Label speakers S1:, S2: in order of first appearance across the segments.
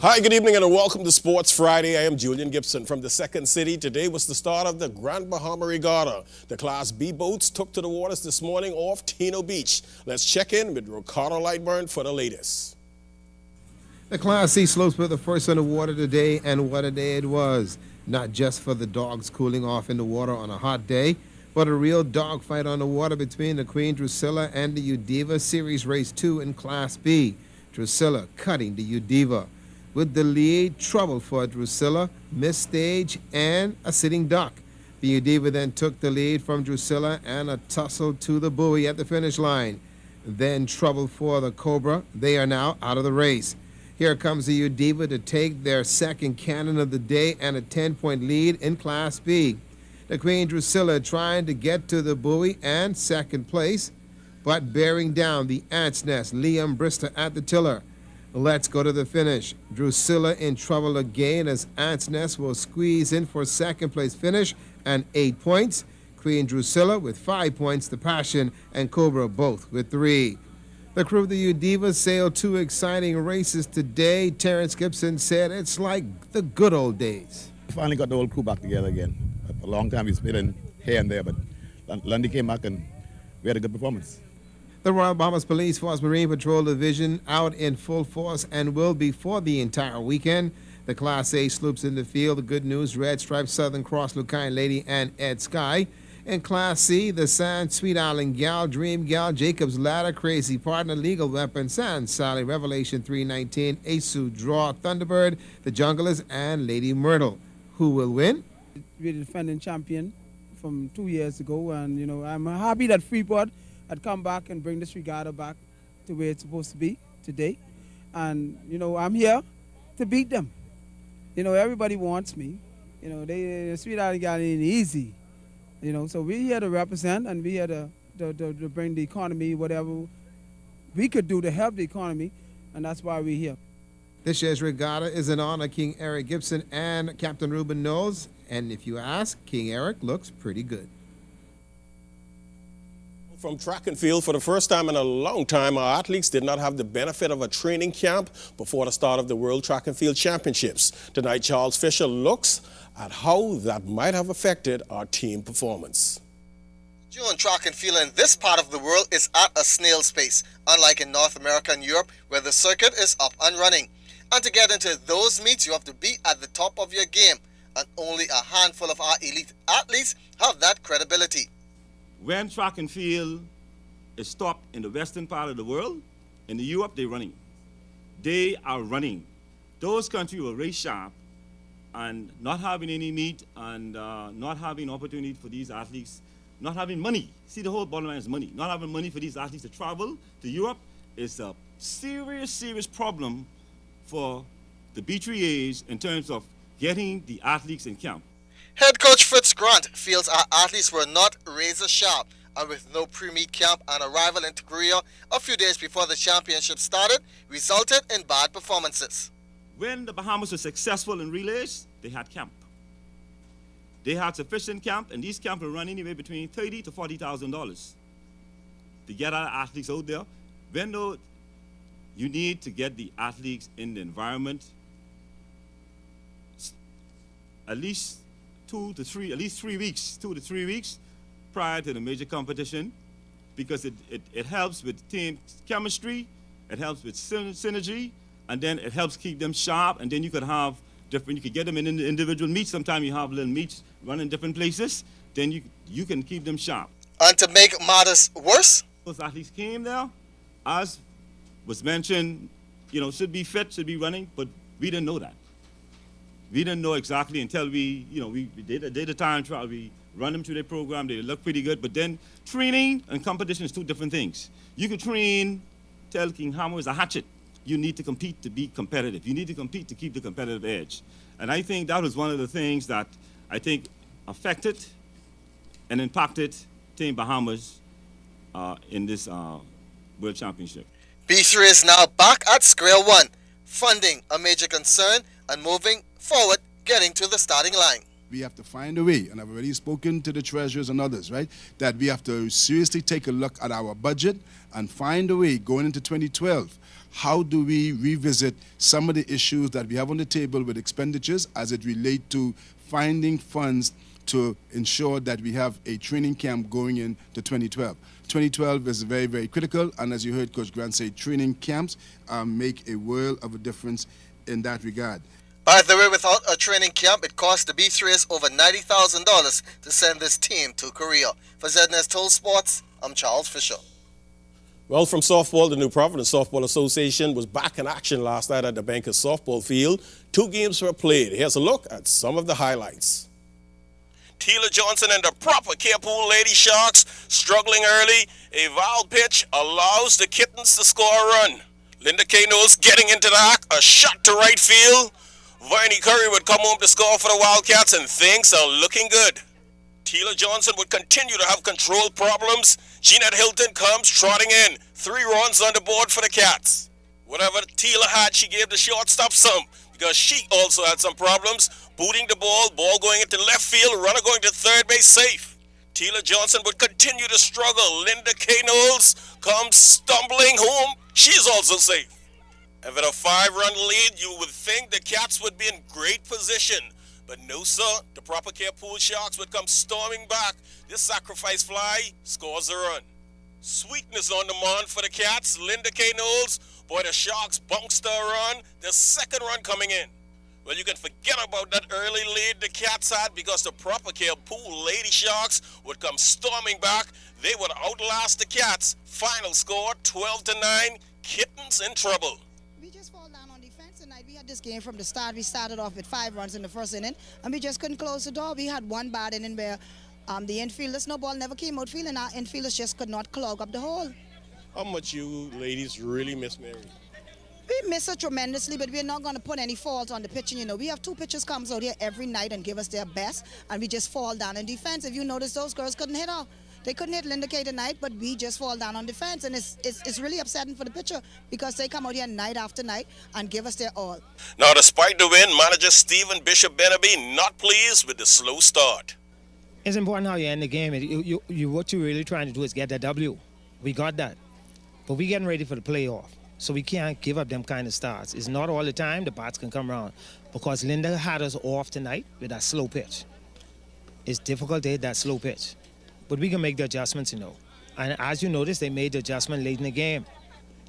S1: Hi, good evening and welcome to Sports Friday. I am Julian Gibson from the Second City. Today was the start of the Grand Bahama Regatta. The Class B boats took to the waters this morning off Tino Beach. Let's check in with Ricardo Lightburn for the latest.
S2: The Class C slopes were the first on the water today, and what a day it was. Not just for the dogs cooling off in the water on a hot day, but a real dogfight on the water between the Queen Drusilla and the Udiva Series Race 2 in Class B. Drusilla cutting the Udiva. With the lead, trouble for Drusilla, missed stage, and a sitting duck. The Udiva then took the lead from Drusilla and a tussle to the buoy at the finish line. Then trouble for the Cobra. They are now out of the race. Here comes the Udiva to take their second cannon of the day and a 10-point lead in Class B. The Queen Drusilla trying to get to the buoy and second place, but bearing down the Ant's Nest, Liam Brister at the tiller. Let's go to the finish. Drusilla in trouble again as Ant's Nest will squeeze in for second place finish and 8 points. Queen Drusilla with 5 points, the Passion and Cobra both with 3. The crew of the Udiva sailed 2 exciting races today. Terrence Gibson said it's like the good old days.
S3: We finally got the whole crew back together again. For a long time we split in here and there, but Lundy came back and we had a good performance.
S2: The Royal Bahamas Police Force Marine Patrol Division out in full force and will be for the entire weekend. The Class A sloops in the field. The Good News, Red Stripe, Southern Cross, Lucine Lady, and Ed Sky. In Class C, the Sand, Sweet Island Gal, Dream Gal, Jacob's Ladder, Crazy Partner, Legal Weapon, Sand Sally, Revelation 319, Asu, Draw, Thunderbird, The Junglers, and Lady Myrtle. Who will win?
S4: We're the defending champion from 2 years ago, and I'm happy that Freeport had come back and bring this regatta back to where it's supposed to be today. And, I'm here to beat them. Everybody wants me. The Sweet Island Gal ain't easy. So we're here to represent, and we're here to bring the economy, whatever we could do to help the economy, and that's why we're here.
S2: This year's regatta is in honor of King Eric Gibson and Captain Reuben Knowles. And if you ask, King Eric looks pretty good.
S1: From track and field, for the first time in a long time, our athletes did not have the benefit of a training camp before the start of the World Track and Field Championships. Tonight, Charles Fisher looks at how that might have affected our team performance.
S5: Doing track and field in this part of the world is at a snail's pace, unlike in North America and Europe, where the circuit is up and running. And to get into those meets, you have to be at the top of your game, and only a handful of our elite athletes have that credibility.
S6: When track and field is stopped in the western part of the world, in the Europe, they're running. They are running. Those countries were very sharp, and not having any meet and not having opportunity for these athletes, not having money. See, the whole bottom line is money. Not having money for these athletes to travel to Europe is a serious, serious problem for the B.A.A.As in terms of getting the athletes in camp.
S5: Head coach Fritz Grant feels our athletes were not razor sharp, and with no pre-meet camp and arrival into Korea a few days before the championship started, resulted in bad performances.
S6: When the Bahamas were successful in relays, they had camp. They had sufficient camp, and these camps were running anywhere between $30,000 to $40,000 to get our athletes out there. When though you need to get the athletes in the environment at least 2 to 3 weeks prior to the major competition, because it helps with team chemistry, it helps with synergy, and then it helps keep them sharp, and then you could have different, you could get them in individual meets. Sometimes you have little meets running different places, then you can keep them sharp.
S5: And to make matters worse,
S6: those athletes came there, as was mentioned, should be fit, should be running, but we didn't know that. We didn't know exactly until we did a time trial. We run them through their program. They look pretty good. But then training and competition is 2 different things. You could train, tell King Hammer is a hatchet. You need to compete to be competitive. You need to compete to keep the competitive edge. And I think that was one of the things that I think affected and impacted Team Bahamas in this World Championship.
S5: B3 is now back at square one, funding a major concern and moving forward, getting to the starting line.
S7: We have to find a way, and I've already spoken to the treasurers and others, right, that we have to seriously take a look at our budget and find a way going into 2012 how do we revisit some of the issues that we have on the table with expenditures as it relate to finding funds to ensure that we have a training camp going into 2012. 2012 is very, very critical, and as you heard Coach Grant say, training camps make a world of a difference in that regard.
S5: By the way, without a training camp, it cost the B3s over $90,000 to send this team to Korea. For ZNS Total Sports, I'm Charles Fisher.
S1: Well, from softball, the New Providence Softball Association was back in action last night at the Bankers softball field. 2 games were played. Here's a look at some of the highlights. Tila Johnson and the proper Carepool Lady Sharks struggling early. A wild pitch allows the Kittens to score a run. Linda Kano's getting into the act. A shot to right field. Vernie Curry would come home to score for the Wildcats, and things are looking good. Tila Johnson would continue to have control problems. Jeanette Hilton comes trotting in. 3 runs on the board for the Cats. Whatever Tila had, she gave the shortstop some, because she also had some problems. Booting the ball going into left field, runner going to third base safe. Tila Johnson would continue to struggle. Linda K. Knowles comes stumbling home. She's also safe. And with a 5-run lead, you would think the Cats would be in great position. But no, sir. The proper Carepool Sharks would come storming back. This sacrifice fly scores a run. Sweetness on the mound for the Cats. Linda K. Knowles. Boy, the Sharks bounced a run. The second run coming in. Well, you can forget about that early lead the Cats had, because the proper Carepool Lady Sharks would come storming back. They would outlast the Cats. Final score 12-9. Kittens in trouble.
S8: We just fall down on defense tonight. We had this game from the start. We started off with 5 runs in the first inning, and we just couldn't close the door. We had one bad inning where the infielders, no ball never came outfield, and our infielders just could not clog up the hole.
S1: How much you ladies really miss Mary?
S8: We miss her tremendously, but we're not going to put any fault on the pitching. You know, we have 2 pitchers comes out here every night and give us their best, and we just fall down in defense. If you notice, those girls couldn't hit her. They couldn't hit Linda Kay tonight, but we just fall down on defense, and it's really upsetting for the pitcher, because they come out here night after night and give us their all.
S1: Now, despite the win, manager Stephen Bishop Benaby not pleased with the slow start.
S9: It's important how you end the game. What you're really trying to do is get that W. We got that. But we're getting ready for the playoff. So we can't give up them kind of starts. It's not all the time the bats can come around, because Linda had us off tonight with that slow pitch. It's difficult to hit that slow pitch. But we can make the adjustments, you know. And as you notice, they made the adjustment late in the game.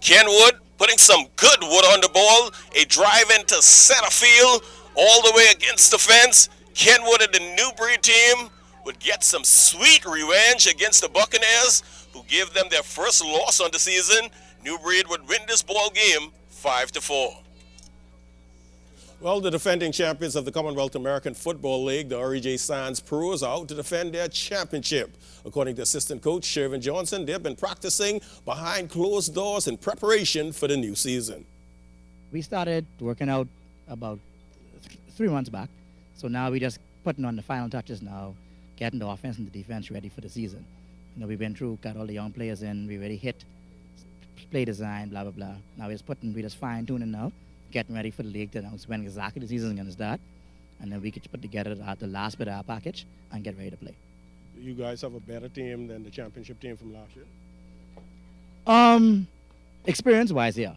S1: Ken Wood putting some good wood on the ball. A drive into center field all the way against the fence. Ken Wood and the New Breed team would get some sweet revenge against the Buccaneers, who gave them their first loss on the season. New Breed would win this ball game 5-4. Well, the defending champions of the Commonwealth American Football League, the REJ Sands Pros, are out to defend their championship. According to assistant coach Shervin Johnson, they've been practicing behind closed doors in preparation for the new season.
S10: We started working out about 3 months back, so now we're just putting on the final touches now, getting the offense and the defense ready for the season. You know, we've been through, got all the young players in, we already hit play design, blah, blah, blah. Now we're just fine-tuning now, getting ready for the league to announce when exactly the season is going to start, and then we could put together the last bit of our package and get ready to play.
S1: Do you guys have a better team than the championship team from last year?
S10: Experience-wise, yeah,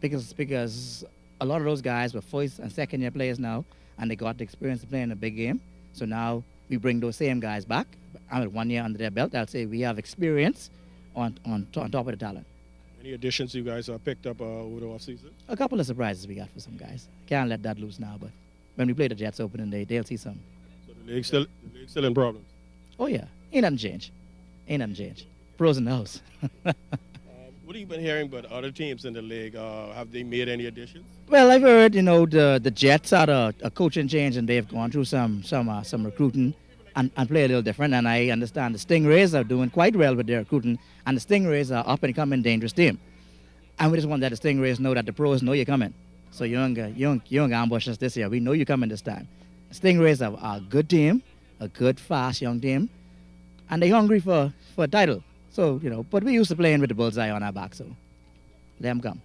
S10: because a lot of those guys were first and second year players now, and they got the experience to play in a big game. So now we bring those same guys back. And with 1 year under their belt, I'll say we have experience on top of the talent.
S1: Any additions you guys picked up over the offseason?
S10: A couple of surprises we got for some guys. Can't let that loose now, but when we play the Jets Open, and they'll see some.
S1: So the league's still in problems?
S10: Oh, yeah. Ain't nothing changed. Pros in the house.
S1: What have you been hearing about other teams in the league? Have they made any additions?
S10: Well, I've heard, the Jets had a coaching change, and they've gone through some recruiting and play a little different. And I understand the Stingrays are doing quite well with their recruiting, and the Stingrays are up and coming dangerous team. And we just want that the Stingrays know that the pros know you're coming. So you don't ambush us this year. We know you're coming this time. Stingrays are a good team, a good, fast, young team, and they're hungry for a title. So, but we used to playing with the bullseye on our back, so let them come.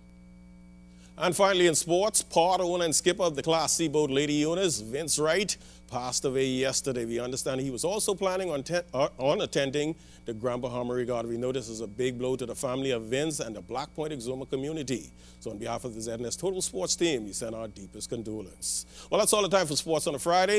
S1: And finally in sports, part owner and skipper of the Class C boat Lady Eunice, Vince Wright, passed away yesterday. We understand he was also planning on attending the Grand Bahama Regatta. We know this is a big blow to the family of Vince and the Black Point Exuma community. So on behalf of the ZNS Total Sports team, we send our deepest condolence. Well, that's all the time for sports on a Friday.